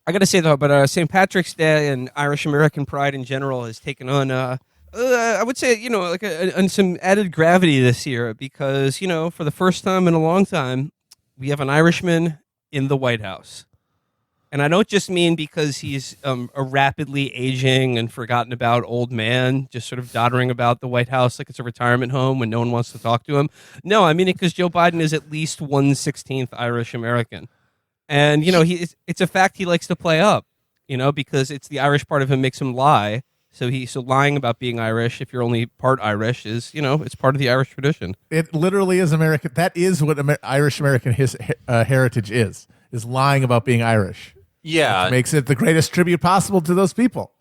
I got to say though, but St. Patrick's Day and Irish American pride in general has taken on, I would say, like some added gravity this year because for the first time in a long time, we have an Irishman in the White House. And I don't just mean because he's a rapidly aging and forgotten about old man, just sort of doddering about the White House like it's a retirement home when no one wants to talk to him. No, I mean it because Joe Biden is at least 1/16th Irish American. And, it's a fact he likes to play up, because it's the Irish part of him makes him lie. So lying about being Irish, if you're only part Irish, is, it's part of the Irish tradition. It literally is American. That is what Irish American heritage is lying about being Irish. Yeah. Which makes it the greatest tribute possible to those people.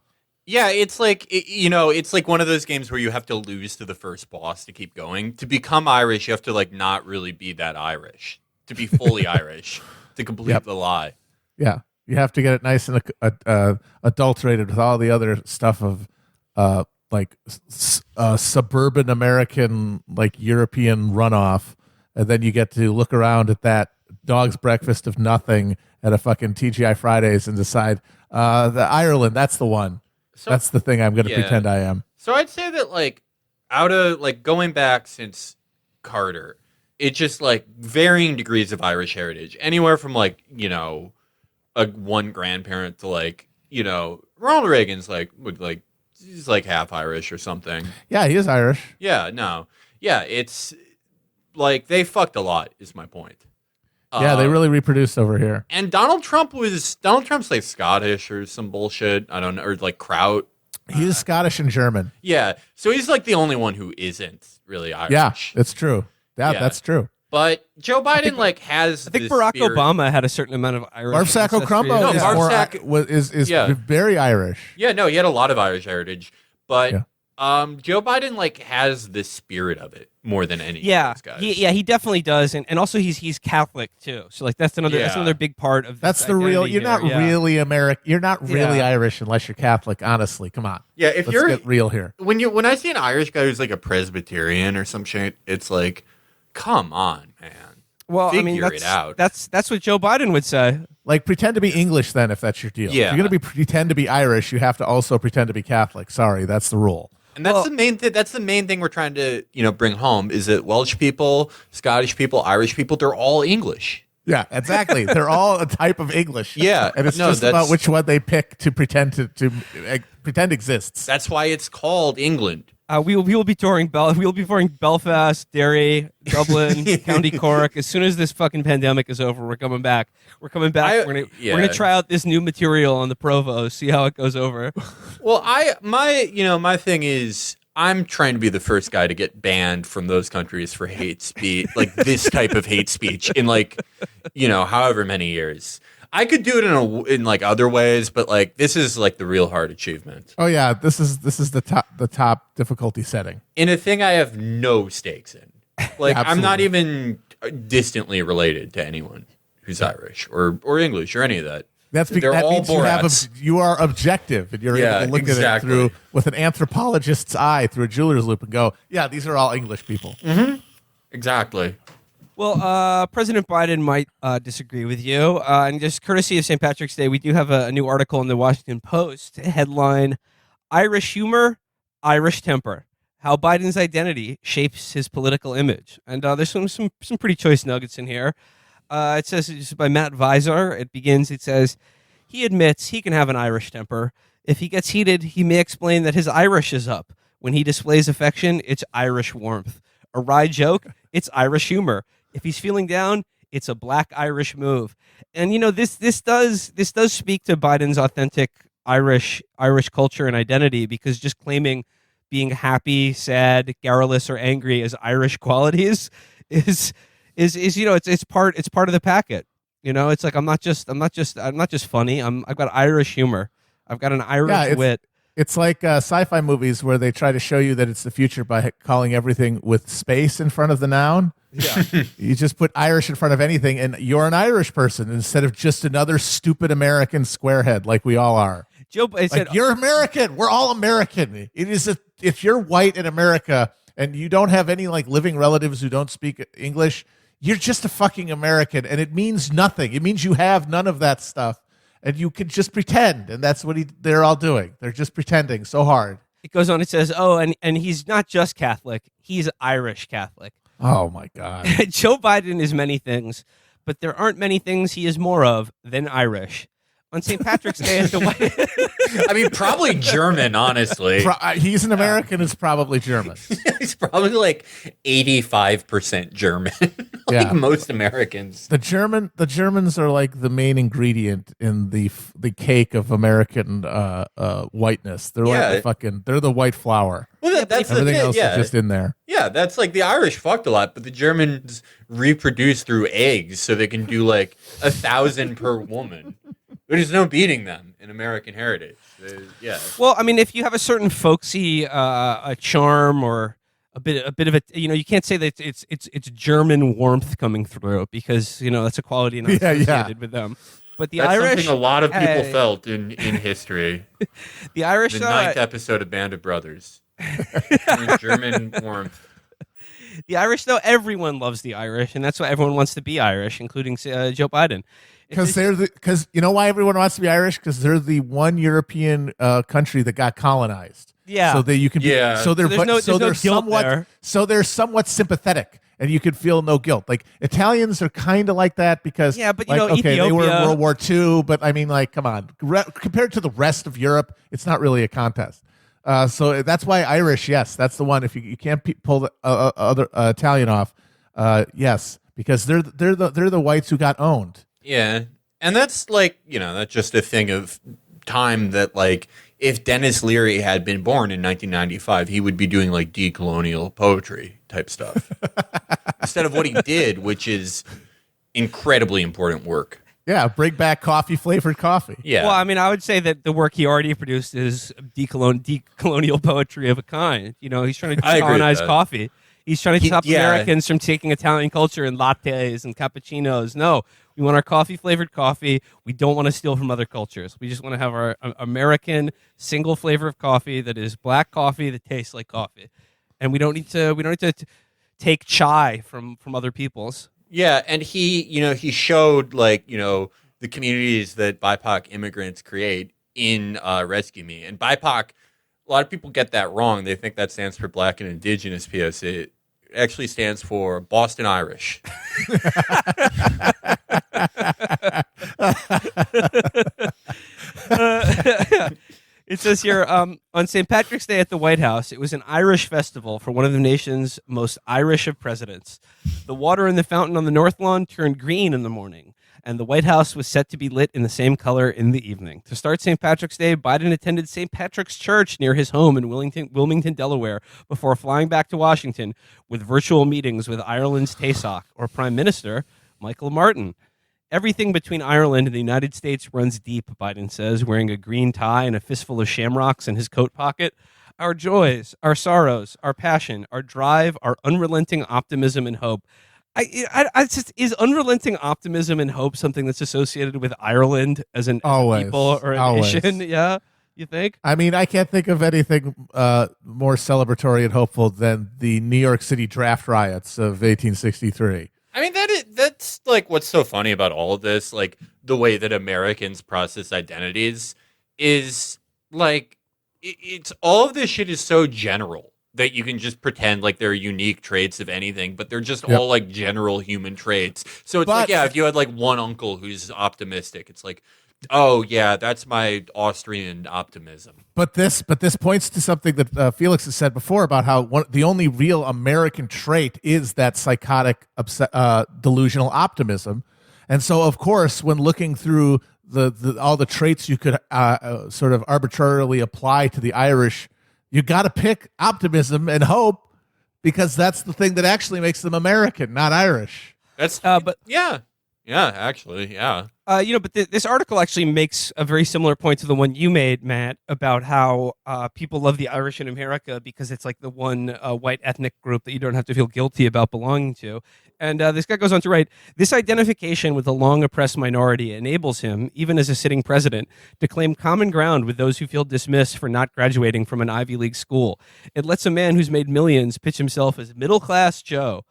Yeah, it's like, it's like one of those games where you have to lose to the first boss to keep going. To become Irish, you have to, like, not really be that Irish. To be fully Irish. To complete the lie. Yeah. You have to get it nice and adulterated with all the other stuff of, suburban American, like, European runoff. And then you get to look around at that dog's breakfast of nothing at a fucking TGI Fridays and decide the Ireland, that's the one. So, that's the thing I'm going to pretend I am. So I'd say that, like, out of, like, going back since Carter, it's just, like, varying degrees of Irish heritage. Anywhere from, like, one grandparent to, like, Ronald Reagan's, he's, like, half Irish or something. Yeah, he is Irish. Yeah, no. Yeah, it's, like, they fucked a lot, is my point. Yeah, they really reproduced over here. And Donald Trump's like Scottish or some bullshit. I don't know, or like Kraut. He's Scottish and German. Yeah, so he's like the only one who isn't really Irish. Yeah, it's true. Yeah, that's true. But Joe Biden has. I think Barack Obama had a certain amount of Irish. Marfsaco Crumbo is very Irish. Yeah, no, he had a lot of Irish heritage, but Joe Biden like has the spirit of it more than any of those guys. He definitely does, and also he's Catholic too. So like that's another big part of that's the real. You're not really American. You're not really Irish unless you're Catholic. Honestly, come on. Yeah, if Let's you're get real here. When I see an Irish guy who's like a Presbyterian or some shit, it's like, come on, man. Well, figure it out. That's what Joe Biden would say. Like, pretend to be English then, if that's your deal. Yeah. If you're going to pretend to be Irish, you have to also pretend to be Catholic. Sorry, that's the rule. And that's the main thing we're trying to, bring home is that Welsh people, Scottish people, Irish people, they're all English. Yeah, exactly. They're all a type of English. Yeah. And it's just about which one they pick to pretend to pretend exists. That's why it's called England. We will be touring Belfast, Derry, Dublin, County Cork. As soon as this fucking pandemic is over, we're coming back. We're gonna try out this new material on the Provo, see how it goes over. Well, my thing is I'm trying to be the first guy to get banned from those countries for hate speech, like this type of hate speech in however many years. I could do it in like other ways, but like this is like the real hard achievement. Oh yeah, this is the top difficulty setting in a thing I have no stakes in. Like I'm not even distantly related to anyone who's Irish or English or any of that. That means you are objective and you're able to look at it with an anthropologist's eye through a jeweler's loop and go, yeah, these are all English people. Mm-hmm. Exactly. Well, President Biden might disagree with you. And just courtesy of St. Patrick's Day, we do have a new article in the Washington Post, headline, Irish Humor, Irish Temper, How Biden's Identity Shapes His Political Image. And there's some pretty choice nuggets in here. It says, it's by Matt Visor. It says, he admits he can have an Irish temper. If he gets heated, he may explain that his Irish is up. When he displays affection, it's Irish warmth. A wry joke, it's Irish humor. If he's feeling down, it's a black Irish move. And this does speak to Biden's authentic Irish culture and identity, because just claiming being happy, sad, garrulous, or angry as Irish qualities is it's part of the packet. It's like I'm not just funny. I've got Irish humor. I've got an Irish wit. It's like sci-fi movies where they try to show you that it's the future by calling everything with space in front of the noun. Yeah. You just put Irish in front of anything, and you're an Irish person instead of just another stupid American squarehead like we all are. Joe, said, you're American. We're all American. It is if you're white in America and you don't have any like living relatives who don't speak English, you're just a fucking American, and it means nothing. It means you have none of that stuff. and you can just pretend, and that's what they're all doing. They're just pretending so hard. It goes on. It says, "Oh, and he's not just Catholic; he's Irish Catholic." Oh my God. Joe Biden is many things, but there aren't many things he is more of than Irish. On St. Patrick's Day at the White I mean, probably German, honestly. He's an American. Is probably German. He's probably like 85% German, like most Americans. The Germans are like the main ingredient in the cake of American whiteness. They're they're the white flour. Well, that's everything the thing, else is just in there. Yeah, that's like the Irish fucked a lot, but the Germans reproduce through eggs, so they can do like 1,000 per woman. There's no beating them in American heritage. Yeah. Well, I mean, if you have a certain folksy a charm or a bit of it, you can't say that it's German warmth coming through because that's a quality not associated with them. But the That's Irish, something a lot of people felt in history. The Irish, the ninth episode of Band of Brothers, German warmth. The Irish, though, everyone loves the Irish, and that's why everyone wants to be Irish, including Joe Biden. Because you know why everyone wants to be Irish? Because they're the one European country that got colonized. Yeah. So that you can be. Yeah. So they're somewhat sympathetic, and you can feel no guilt. Like Italians are kind of like that because but okay, they were in Ethiopia. World War II, but I mean, like, come on, compared to the rest of Europe, it's not really a contest. So that's why Irish, yes, that's the one. If you can't pull the other Italian off, yes, because they're the whites who got owned. Yeah, and that's like that's just a thing of time that like if Dennis Leary had been born in 1995, he would be doing like decolonial poetry type stuff instead of what he did, which is incredibly important work. Yeah, bring back flavored coffee. Yeah. Well, I mean, I would say that the work he already produced is decolonial poetry of a kind. He's trying to decolonize coffee. He's trying to stop Americans from taking Italian culture and lattes and cappuccinos. No, we want our coffee-flavored coffee. We don't want to steal from other cultures. We just want to have our American single flavor of coffee that is black coffee that tastes like coffee. And we don't need to take chai from other people's. Yeah, and he showed like the communities that BIPOC immigrants create in Rescue Me. And BIPOC, a lot of people get that wrong. They think that stands for Black and Indigenous POC. It actually stands for Boston Irish. It says here, on St. Patrick's Day at the White House, it was an Irish festival for one of the nation's most Irish of presidents. The water in the fountain on the North Lawn turned green in the morning, and the White House was set to be lit in the same color in the evening. To start St. Patrick's Day, Biden attended St. Patrick's Church near his home in Wilmington, Delaware, before flying back to Washington with virtual meetings with Ireland's Taoiseach, or Prime Minister, Michael Martin. Everything between Ireland and the United States runs deep, Biden says, wearing a green tie and a fistful of shamrocks in his coat pocket. Our joys, our sorrows, our passion, our drive, our unrelenting optimism and hope. Is unrelenting optimism and hope something that's associated with Ireland as an people or a nation? Yeah, you think? I mean, I can't think of anything more celebratory and hopeful than the New York City draft riots of 1863. I mean, that's like what's so funny about all of this, like the way that Americans process identities is like it's all of this shit is so general that you can just pretend like they're unique traits of anything, but they're just all like general human traits. So it's like, if you had like one uncle who's optimistic, it's like, oh yeah, that's my Austrian optimism. But this points to something that Felix has said before about how the only real American trait is that psychotic, delusional optimism. And so, of course, when looking through all the traits you could sort of arbitrarily apply to the Irish, you got to pick optimism and hope because that's the thing that actually makes them American, not Irish. That's actually. But this article actually makes a very similar point to the one you made, Matt, about how people love the Irish in America because it's like the one white ethnic group that you don't have to feel guilty about belonging to. And this guy goes on to write, this identification with the long oppressed minority enables him, even as a sitting president, to claim common ground with those who feel dismissed for not graduating from an Ivy League school. It lets a man who's made millions pitch himself as middle-class Joe.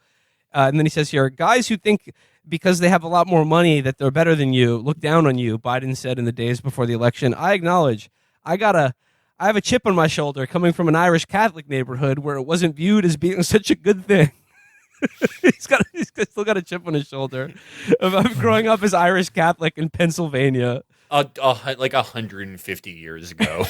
And then he says here, guys who think because they have a lot more money that they're better than you, look down on you, Biden said in the days before the election. I acknowledge I have a chip on my shoulder coming from an Irish Catholic neighborhood where it wasn't viewed as being such a good thing. He's still got a chip on his shoulder. I'm growing up as Irish Catholic in Pennsylvania. Like 150 years ago.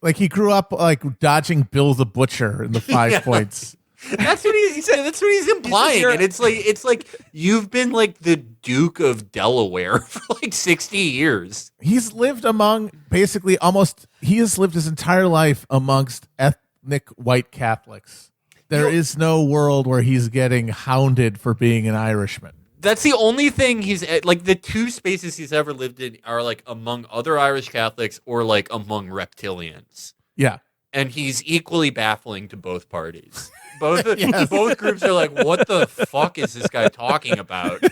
Like he grew up like dodging Bill the Butcher in the Five Points. That's what he's saying. That's what he's implying. And it's like you've been like the Duke of Delaware for like 60 years. He's lived among he has lived his entire life amongst ethnic white Catholics. There is no world where he's getting hounded for being an Irishman. That's the only thing he's like. The two spaces he's ever lived in are like among other Irish Catholics or like among reptilians. Yeah. And he's equally baffling to both parties. Both both groups are like, what the fuck is this guy talking about?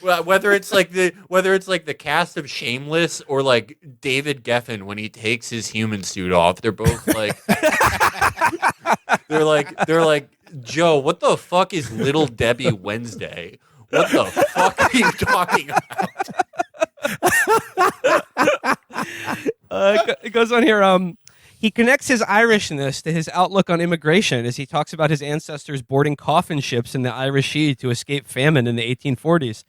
Well, whether it's like the cast of Shameless or like David Geffen when he takes his human suit off, they're both like they're like Joe, what the fuck is Little Debbie Wednesday? What the fuck are you talking about? It goes on here. He connects his Irishness to his outlook on immigration as he talks about his ancestors boarding coffin ships in the Irish Sea to escape famine in the 1840s.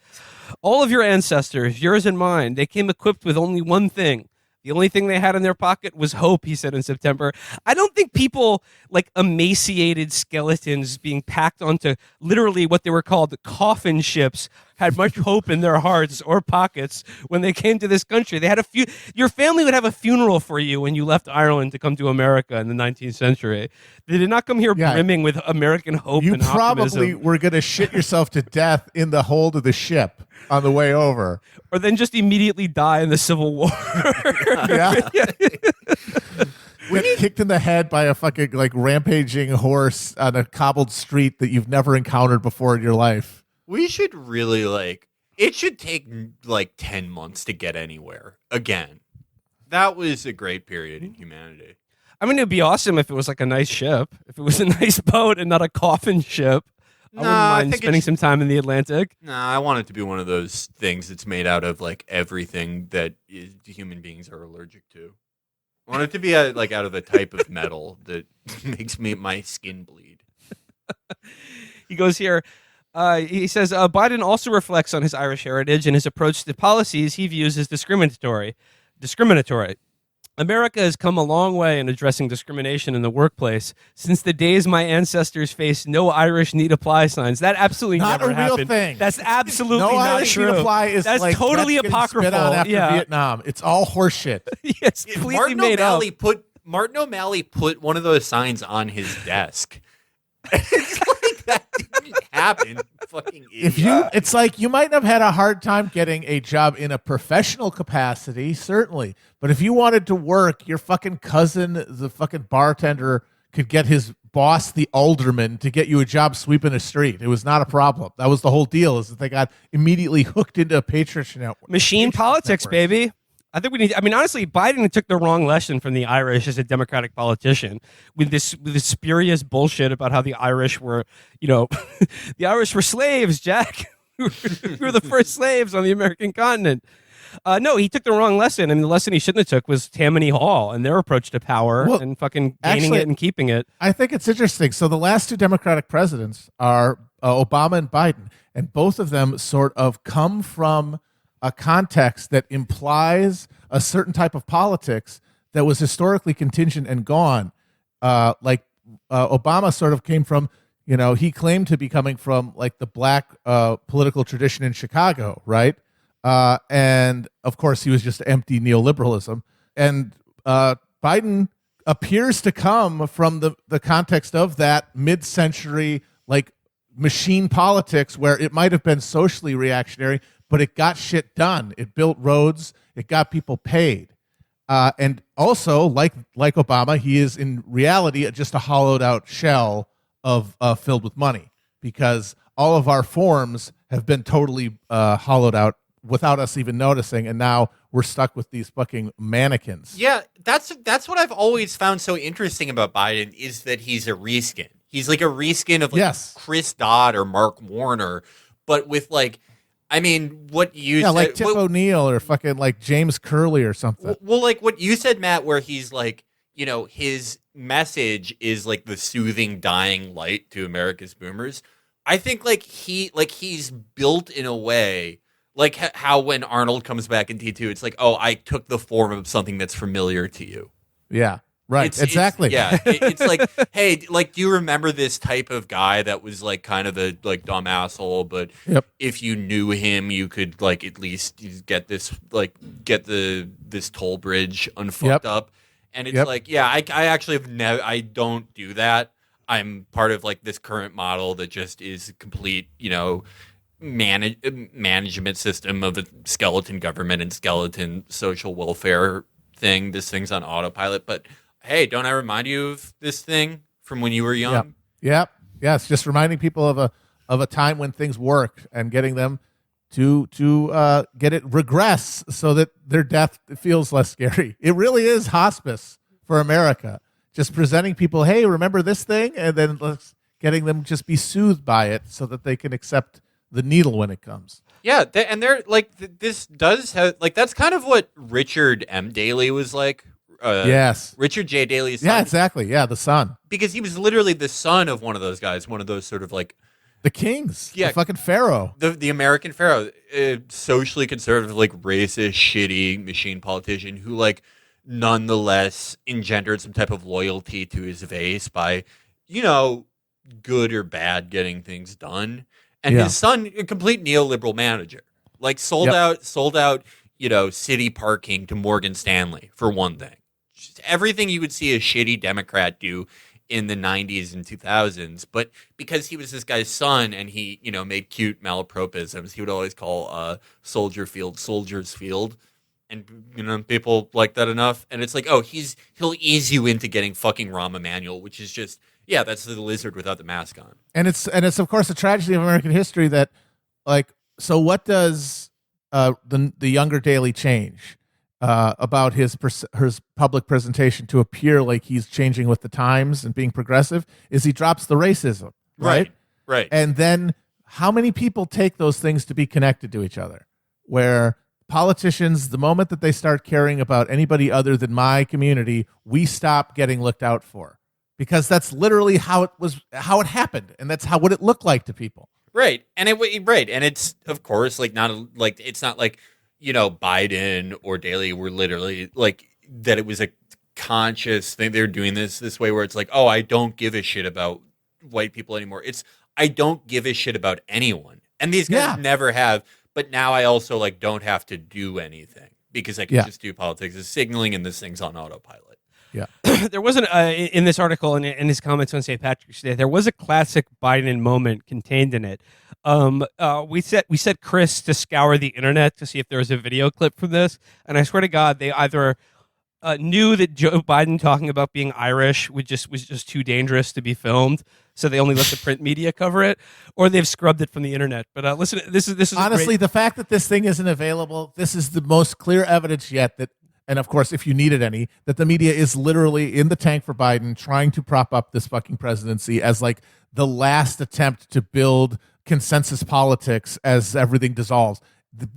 All of your ancestors, yours and mine, they came equipped with only one thing. The only thing they had in their pocket was hope, he said in September. I don't think people like emaciated skeletons being packed onto literally what they were called coffin ships had much hope in their hearts or pockets when they came to this country. They had your family would have a funeral for you when you left Ireland to come to America in the 19th century. They did not come here brimming with American hope and optimism. You probably were going to shit yourself to death in the hold of the ship on the way over. Or then just immediately die in the Civil War. Yeah. Get kicked in the head by a fucking like rampaging horse on a cobbled street that you've never encountered before in your life. We should really it should take like 10 months to get anywhere again. That was a great period in humanity. I mean, it'd be awesome if it was like a nice ship, if it was a nice boat and not a coffin ship. I wouldn't mind spending some time in the Atlantic. I want it to be one of those things that's made out of like everything that human beings are allergic to. I want it to be out of a type of metal that makes my skin bleed. He goes here. He says Biden also reflects on his Irish heritage and his approach to policies he views as discriminatory. America has come a long way in addressing discrimination in the workplace since the days my ancestors faced no Irish need apply signs. That absolutely never happened. Not a real thing. That's absolutely no not Irish true. need apply is that's like totally apocryphal. Spit out after Vietnam. It's all horseshit. It's completely made up. Martin O'Malley put one of those signs on his desk. It's like that didn't happen. Fucking idiot. It's like you might have had a hard time getting a job in a professional capacity, certainly. But if you wanted to work, your fucking cousin, the fucking bartender, could get his boss, the alderman, to get you a job sweeping a street. It was not a problem. That was the whole deal, is that they got immediately hooked into a patronage network. Machine politics, baby. I think honestly, Biden took the wrong lesson from the Irish as a Democratic politician with this spurious bullshit about how the Irish were, the Irish were slaves, Jack. We were the first slaves on the American continent. No, he took the wrong lesson, and the lesson he shouldn't have took was Tammany Hall and their approach to power and fucking gaining it and keeping it. I think it's interesting. So the last two Democratic presidents are Obama and Biden, and both of them sort of come from a context that implies a certain type of politics that was historically contingent and gone. Obama sort of came from, he claimed to be coming from like the black political tradition in Chicago, right? And of course he was just empty neoliberalism. And Biden appears to come from the context of that mid-century like machine politics where it might have been socially reactionary, but it got shit done. It built roads. It got people paid. And also, like Obama, he is in reality just a hollowed out shell of filled with money, because all of our forms have been totally hollowed out without us even noticing, and now we're stuck with these fucking mannequins. Yeah, that's what I've always found so interesting about Biden is that he's a reskin. He's like a reskin of like Yes. Chris Dodd or Mark Warner, but with like, I mean, what you Yeah, said, like Tip O'Neill or fucking like James Curley or something. well, like what you said, Matt, where he's like, you know, his message is like the soothing, dying light to America's boomers. I think like he's built in a way like how when Arnold comes back in T2, it's like, oh, I took the form of something that's familiar to you. Yeah. Right. Exactly. It's like, hey, like, do you remember this type of guy that was like kind of a like dumb asshole, but Yep. if you knew him, you could like at least get this this toll bridge unfucked up. And it's like, yeah, I actually have never, I don't do that. I'm part of like this current model that just is a complete, you know, management system of a skeleton government and skeleton social welfare thing. This thing's on autopilot, but hey, don't I remind you of this thing from when you were young? Yep. Yes, just reminding people of a time when things worked and getting them to get it regress so that their death feels less scary. It really is hospice for America. Just presenting people, hey, remember this thing? And then getting them just be soothed by it so that they can accept the needle when it comes. Yeah, and they're like, this does have, like, that's kind of what Richard M. Daley was like. Yes. Richard J. Daley's son. Yeah, exactly. Yeah, the son. Because he was literally the son of one of those guys, one of those sort of like, the kings. Yeah. The fucking pharaoh. the American pharaoh, socially conservative, like racist, shitty machine politician who like nonetheless engendered some type of loyalty to his vase by, you know, good or bad getting things done. And his son, a complete neoliberal manager, like sold out, you know, city parking to Morgan Stanley for one thing. Just everything you would see a shitty Democrat do in the 90s and 2000s, but because he was this guy's son and he, you know, made cute malapropisms, he would always call Soldier Field Soldier's Field. And, you know, people like that enough. And it's like, oh, he'll ease you into getting fucking Rahm Emanuel, which is just, yeah, that's the lizard without the mask on. And it's of course a tragedy of American history that, like, so what does the younger Daley change about his public presentation to appear like he's changing with the times and being progressive? Is he drops the racism, right? Right. And then how many people take those things to be connected to each other? Where politicians, the moment that they start caring about anybody other than my community, we stop getting looked out for. Because that's literally how it happened, and that's what it looked like to people. Right, and it's of course like it's not like, you know, Biden or Daley were literally like that. It was a conscious thing. They're doing this way where it's like, oh, I don't give a shit about white people anymore. It's I don't give a shit about anyone, and these guys never have. But now I also like don't have to do anything because I can just do politics. It's signaling, and this thing's on autopilot. Yeah, there wasn't in this article and in his comments on St. Patrick's Day. There was a classic Biden moment contained in it. We set Chris to scour the internet to see if there was a video clip from this, and I swear to God, they either knew that Joe Biden talking about being Irish was just too dangerous to be filmed, so they only let the print media cover it, or they've scrubbed it from the internet. But listen, this is honestly the fact that this thing isn't available. This is the most clear evidence yet that. And of course, if you needed any, that the media is literally in the tank for Biden, trying to prop up this fucking presidency as like the last attempt to build consensus politics as everything dissolves.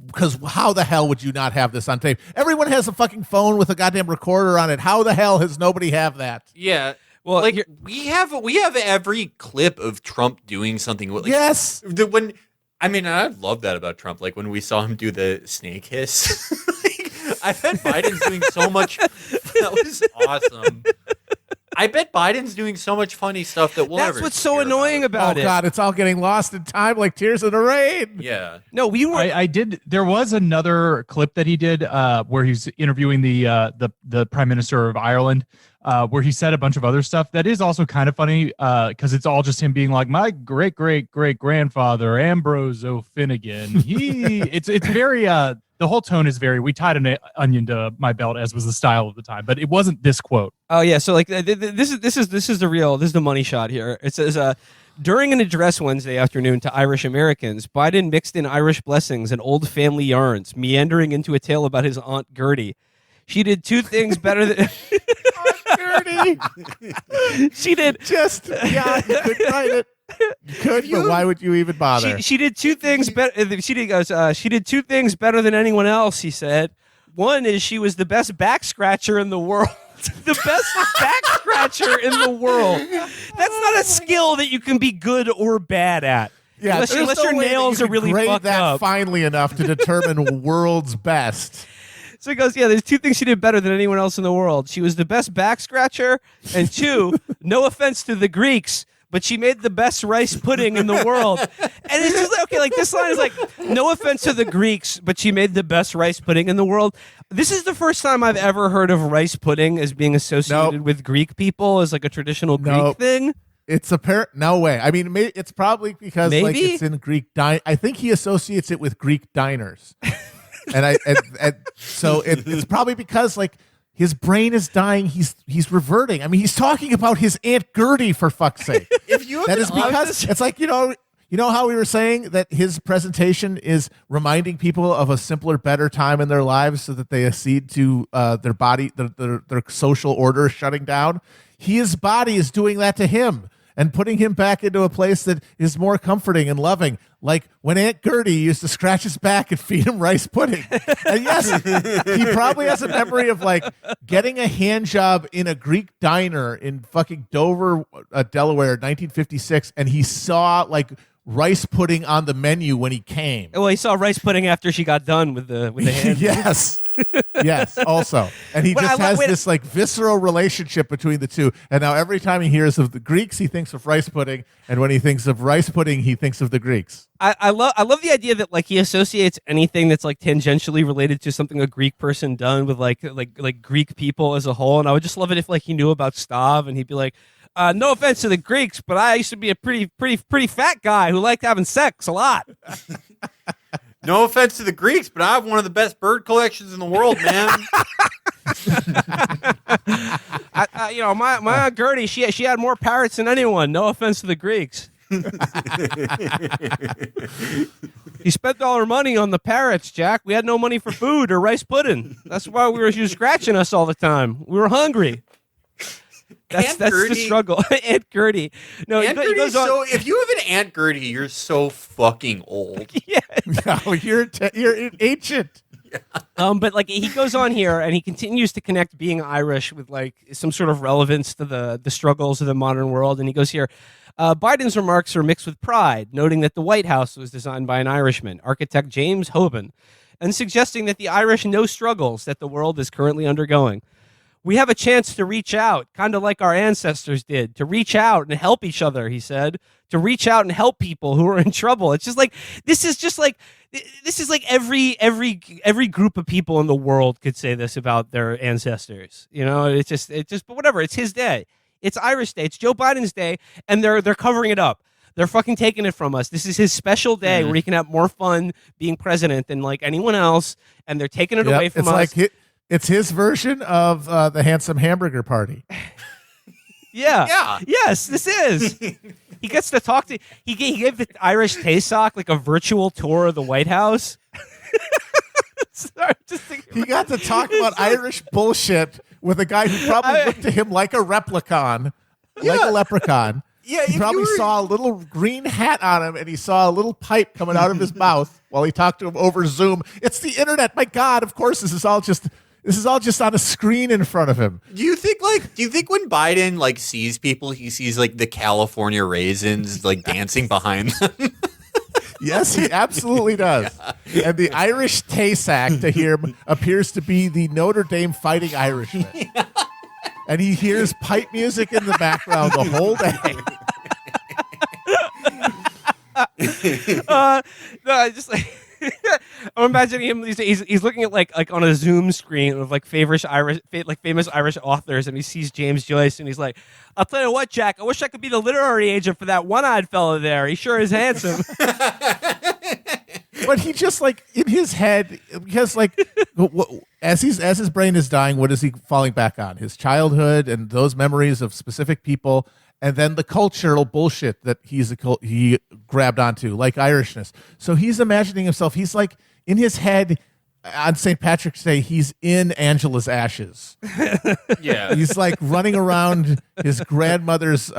Because how the hell would you not have this on tape? Everyone has a fucking phone with a goddamn recorder on it. How the hell has nobody have that? Yeah. Well, like we have every clip of Trump doing something. Like, yes. I love that about Trump. Like when we saw him do the snake hiss. I bet Biden's doing so much. That was awesome. I bet Biden's doing so much funny stuff that we'll never. That's what's so annoying about it. Oh God, it's all getting lost in time like tears in the rain. Yeah. No, we were. I did. There was another clip that he did where he's interviewing the Prime Minister of Ireland, where he said a bunch of other stuff that is also kind of funny because it's all just him being like, my great great great grandfather Ambrose O'Finnegan. It's very. The whole tone is very, we tied an onion to my belt, as was the style of the time, but it wasn't this quote. Oh yeah, so like this is the money shot here. It says during an address Wednesday afternoon to Irish Americans, Biden mixed in Irish blessings and old family yarns, meandering into a tale about his Aunt Gertie. She did two things better than Gertie. She did. Just, yeah, you could write it. You could, but why would you even bother? She did two things better. She did two things better than anyone else. He said, one is she was the best back scratcher in the world. The best back scratcher in the world. That's not a skill that you can be good or bad at. Yeah, unless your nails are really grade fucked that up. finely enough to determine world's best. So he goes, yeah, there's two things she did better than anyone else in the world. She was the best back scratcher, and two, no offense to the Greeks, but she made the best rice pudding in the world. And it's just like, okay, like this line is like, no offense to the Greeks, but she made the best rice pudding in the world. This is the first time I've ever heard of rice pudding as being associated with Greek people as like a traditional Greek thing. It's apparent. No way. I mean, it's probably because like it's in Greek I think he associates it with Greek diners, and so it's probably because like his brain is dying. He's reverting. I mean, he's talking about his Aunt Gertie, for fuck's sake. That is because it's like you know how we were saying that his presentation is reminding people of a simpler, better time in their lives, so that they accede to their body, their social order shutting down. His body is doing that to him and putting him back into a place that is more comforting and loving, like when Aunt Gertie used to scratch his back and feed him rice pudding. And yes, he probably has a memory of like getting a hand job in a Greek diner in fucking Dover, Delaware, 1956, and he saw like rice pudding on the menu when he came. Well, he saw rice pudding after she got done with the hand. Yes. Yes, also. And he just has this like visceral relationship between the two. And now every time he hears of the Greeks, he thinks of rice pudding. And when he thinks of rice pudding, he thinks of the Greeks. I love the idea that like he associates anything that's like tangentially related to something a Greek person done with like Greek people as a whole. And I would just love it if like he knew about Stav and he'd be like, no offense to the Greeks, but I used to be a pretty fat guy who liked having sex a lot. No offense to the Greeks, but I have one of the best bird collections in the world, man. My Aunt Gertie, she had more parrots than anyone. No offense to the Greeks. He spent all her money on the parrots, Jack. We had no money for food or rice pudding. That's why she was scratching us all the time. We were hungry. That's the struggle. Aunt Gertie. No, Aunt Gertie. So if you have an Aunt Gertie, you're so fucking old. Yeah. No, you're ancient. Yeah. But like he goes on here and he continues to connect being Irish with like some sort of relevance to the struggles of the modern world. And he goes here, Biden's remarks are mixed with pride, noting that the White House was designed by an Irishman, architect James Hoban, and suggesting that the Irish know struggles that the world is currently undergoing. We have a chance to reach out, kind of like our ancestors did, to reach out and help each other, he said, to reach out and help people who are in trouble. It's just like, this is like every group of people in the world could say this about their ancestors. You know, it's just, but whatever, it's his day. It's Irish Day. It's Joe Biden's day, and they're covering it up. They're fucking taking it from us. This is his special day where he can have more fun being president than like anyone else, and they're taking it away from us. It's his version of the handsome hamburger party. Yeah. Yes, this is. He gets to talk to. He gave the Irish Tasoc like a virtual tour of the White House. Sorry, he got to talk about Irish bullshit with a guy who probably looked to him like a replicon, like a leprechaun. Yeah, he probably saw a little green hat on him, and he saw a little pipe coming out of his mouth while he talked to him over Zoom. It's the internet. My God, of course, this is all just on a screen in front of him. Do you think when Biden like sees people, he sees like the California raisins like dancing behind them? Yes, he absolutely does. Yeah. And the Irish Tasac to him appears to be the Notre Dame Fighting Irishman. Yeah. And he hears pipe music in the background the whole day. No, I just like I'm imagining him. He's looking at like on a Zoom screen of like famous Irish authors, and he sees James Joyce, and he's like, "I'll tell you what, Jack. I wish I could be the literary agent for that one-eyed fellow there. He sure is handsome." But he just like in his head, because like as his brain is dying, what is he falling back on? His childhood and those memories of specific people. And then the cultural bullshit that he grabbed onto, like Irishness. So he's imagining himself. He's like in his head. on St. Patrick's Day, he's in Angela's ashes. Yeah. He's like running around his grandmother's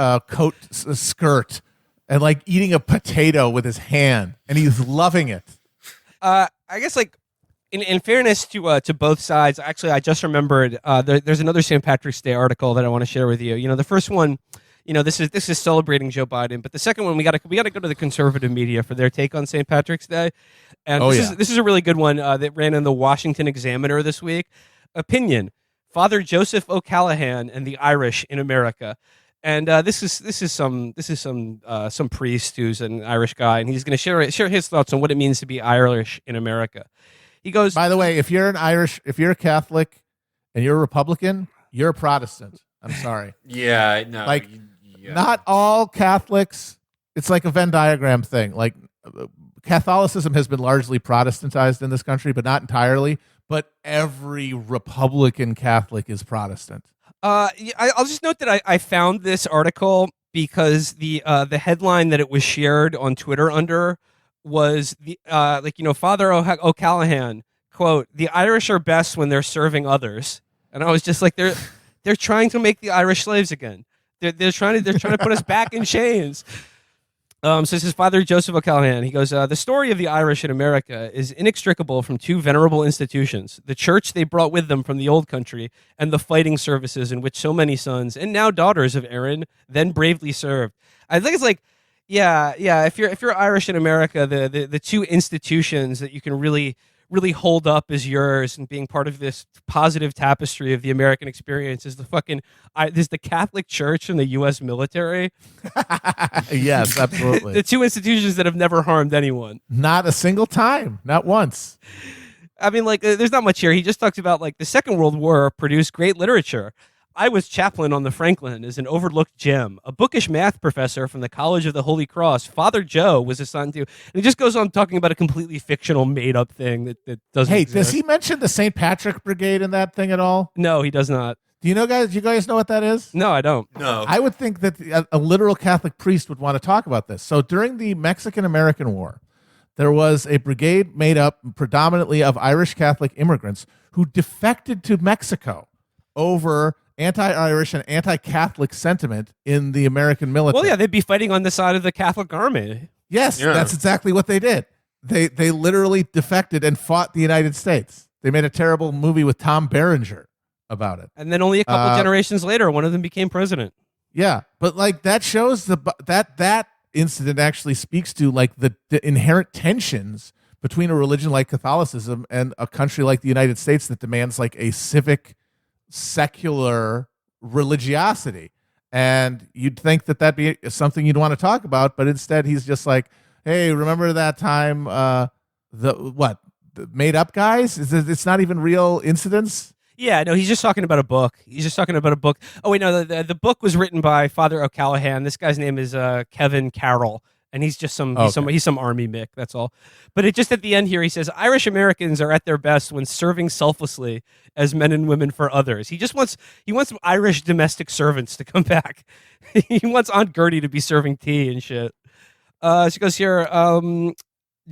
skirt and like eating a potato with his hand, and he's loving it. I guess like in fairness to both sides, actually, I just remembered there's another St. Patrick's Day article that I want to share with you. You know, the first one, you know, this is celebrating Joe Biden, but the second one we got to go to the conservative media for their take on St. Patrick's Day, and this is a really good one that ran in the Washington Examiner this week. Opinion: Father Joseph O'Callahan and the Irish in America. And this is some priest who's an Irish guy, and he's going to share his thoughts on what it means to be Irish in America. He goes, by the way, if you're a Catholic and you're a Republican, you're a Protestant. I'm sorry. Yeah, no. Like, not all Catholics. It's like a Venn diagram thing. Like, Catholicism has been largely Protestantized in this country, but not entirely. But every Republican Catholic is Protestant. I'll just note that I found this article because the headline that it was shared on Twitter under was Father O'Callahan, quote, "The Irish are best when they're serving others," and I was just like, they're trying to make the Irish slaves again. They're trying to put us back in chains. So this is Father Joseph O'Callahan. He goes, the story of the Irish in America is inextricable from two venerable institutions, the church they brought with them from the old country and the fighting services in which so many sons and now daughters of Erin then bravely served. I think it's like, yeah. If you're Irish in America, the two institutions that you can really hold up as yours and being part of this positive tapestry of the American experience is the Catholic Church and the U.S. military. Yes, absolutely. The two institutions that have never harmed anyone. Not a single time. Not once. I mean, like, there's not much here. He just talks about, like, the Second World War produced great literature. I was chaplain on the Franklin as an overlooked gem. A bookish math professor from the College of the Holy Cross, Father Joe, was assigned to. And he just goes on talking about a completely fictional, made-up thing that doesn't exist. Does he mention the St. Patrick Brigade in that thing at all? No, he does not. Do you guys know what that is? No, I don't. No. I would think that a literal Catholic priest would want to talk about this. So during the Mexican-American War, there was a brigade made up predominantly of Irish Catholic immigrants who defected to Mexico over anti-Irish and anti-Catholic sentiment in the American military. Well, yeah, they'd be fighting on the side of the Catholic army. Yes, Yeah. That's exactly what they did. They literally defected and fought the United States. They made a terrible movie with Tom Berenger about it. And then only a couple generations later, one of them became president. Yeah, but like that shows that incident actually speaks to like the inherent tensions between a religion like Catholicism and a country like the United States that demands like a civic, secular religiosity. And you'd think that that'd be something you'd want to talk about, but instead he's just like, hey, remember that time the made up guys? It's not even real incidents. Yeah, no, he's just talking about a book. Oh wait, no, the book was written by Father O'Callahan. This guy's name is Kevin Carroll, and he's just some army mick. That's all. But it just at the end here, he says Irish Americans are at their best when serving selflessly as men and women for others. He wants some Irish domestic servants to come back. He wants Aunt Gertie to be serving tea and shit. She goes here.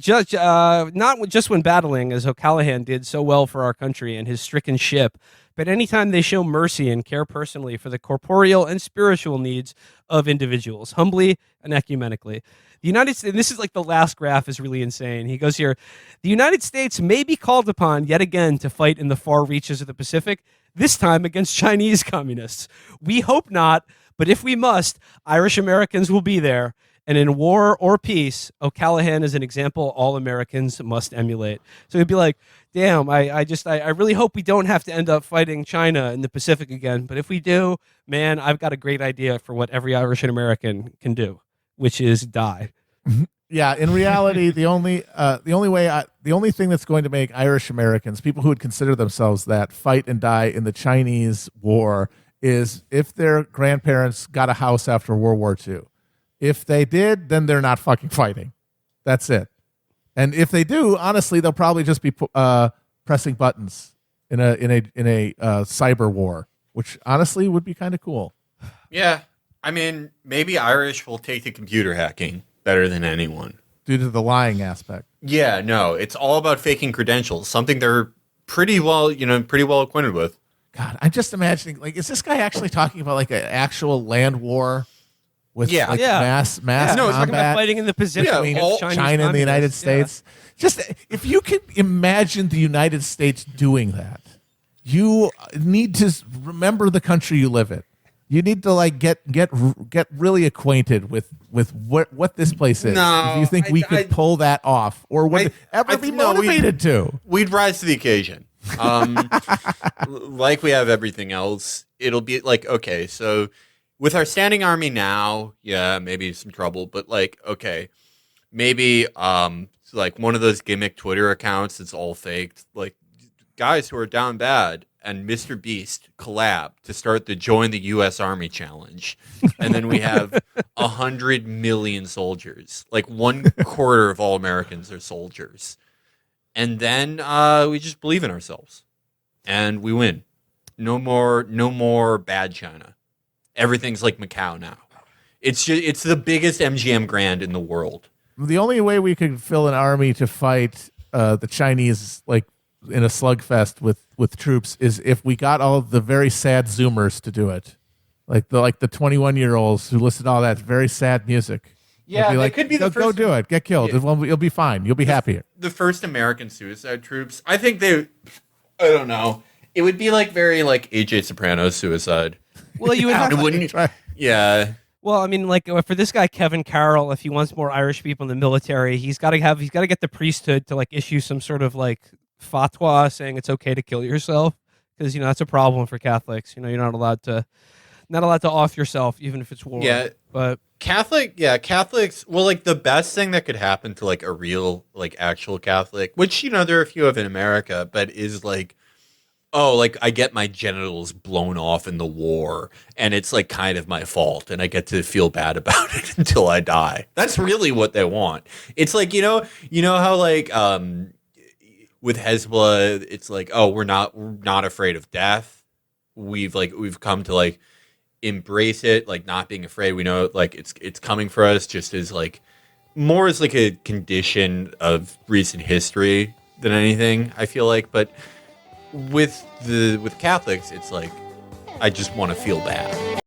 Not just when battling, as O'Callahan did so well for our country and his stricken ship, but anytime they show mercy and care personally for the corporeal and spiritual needs of individuals, humbly and ecumenically. The United States, and this is like the last graph is really insane. He goes here, the United States may be called upon yet again to fight in the far reaches of the Pacific, this time against Chinese communists. We hope not, but if we must, Irish Americans will be there. And in war or peace, O'Callahan is an example all Americans must emulate. So he'd be like, damn, I really hope we don't have to end up fighting China in the Pacific again. But if we do, man, I've got a great idea for what every Irish American can do, which is die. Yeah, in reality, the only thing that's going to make Irish Americans, people who would consider themselves that, fight and die in the Chinese war is if their grandparents got a house after World War II. If they did, then they're not fucking fighting. That's it. And if they do, honestly, they'll probably just be pressing buttons in a cyber war, which honestly would be kind of cool. Yeah. I mean, maybe Irish will take to computer hacking better than anyone. due to the lying aspect. Yeah, no, it's all about faking credentials, something they're pretty well acquainted with. God, I'm just imagining, like, is this guy actually talking about like an actual land war with Yeah. like Yeah. mass No, it's talking about combat fighting in the Pacific Yeah, against all- Chinese China and the United communists. Yeah. States? Just if you can imagine the United States doing that, you need to remember the country you live in. You need to like get really acquainted with what this place is. No, if you think we could pull that off, or would ever be no, motivated to. We'd rise to the occasion. Like we have everything else, it'll be like, okay, so with our standing army now, yeah, maybe some trouble, but like, okay, maybe like one of those gimmick Twitter accounts that's all faked, like guys who are down bad and Mr. Beast collab to start the Join the U.S. Army challenge. And then we have 100 million soldiers. Like 1/4 of all Americans are soldiers. And then we just believe in ourselves. And we win. No more bad China. Everything's like Macau now. It's the biggest MGM Grand in the world. The only way we could fill an army to fight the Chinese, like in a slugfest with troops, is if we got all of the very sad Zoomers to do it, like the 21-year-olds who listen to all that very sad music. Yeah, be they like, could be the go first. do it, get killed. You'll be fine. You'll be happier. The first American suicide troops. I think I don't know. It would be like very like AJ Soprano's suicide. Well, you would have It wouldn't. Yeah. Well, I mean, like for this guy Kevin Carroll, if he wants more Irish people in the military, he's got to get the priesthood to like issue some sort of like fatwa saying it's okay to kill yourself, because that's a problem for Catholics. You're not allowed to off yourself even if it's war. Yeah. But Catholics. Well, like the best thing that could happen to like a real like actual Catholic, which there are a few of in America, but is like, oh, like I get my genitals blown off in the war, and it's like kind of my fault, and I get to feel bad about it until I die. That's really what they want. It's like how like with Hezbollah, it's like, oh, we're not afraid of death. We've come to like embrace it, like not being afraid. We know like it's coming for us, just as like more as like a condition of recent history than anything, I feel like. But with Catholics, it's like I just want to feel bad.